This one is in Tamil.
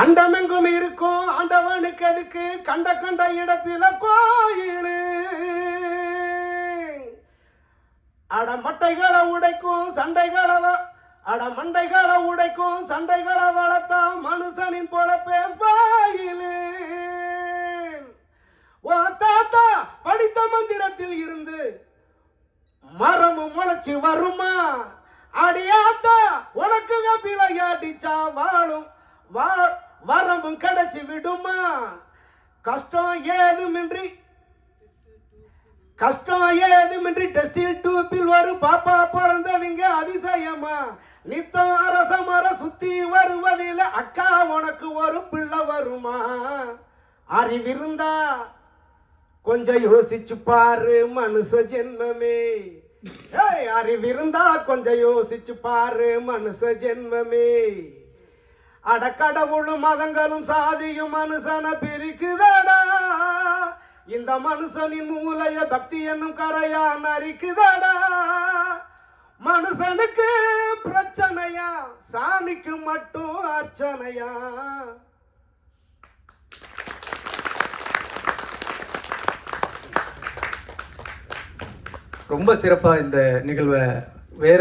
அண்டமெங்கும் இருக்கும் ஆண்டவனுக்கு அதுக்கு கண்ட கண்ட இடத்துல கோயிலு. அடமட்டைகளை உடைக்கும் சண்டைகளை மண்டைகளை உடைக்கும் சண்டைகளை வளர்த்தா மனுஷனின் போல பேசுவாயிலு. ஓ தாத்தா படித்த மந்திரத்தில் இருந்து மரமும் முளைச்சு வருமா? அடியாத்தா உனக்கு விளையாடிச்சா வாழும் வரம்பும் கிடைச்சி விடுமா? கஷ்டம் ஏதுமின்றி டெஸ்டில் டூப்பில் ஒரு பாப்பா பிறந்ததுங்க அதிசயமா? நித்தம் அரச மர சுத்தி வருவதில் அக்கா உனக்கு ஒரு பிள்ளை வருமா? அறிவிருந்தா கொஞ்சம் யோசிச்சு பாரு மனுஷ ஜென்மமே. அறிவிருந்தா கொஞ்சம் யோசிச்சு பாரு மனுஷ ஜென்மமே. அடக்கடவுளும் மதங்களும் சாதியும் மனுஷனை பிரிக்குதடா. இந்த மனுஷனின் மூளைய பக்தி என்னும் கரையா நரிக்குதடா. மனுஷனுக்கு பிரச்சனையா சாமிக்கு மட்டும் அர்ச்சனையா? ரொம்ப சிறப்பா இந்த நிகழ்வை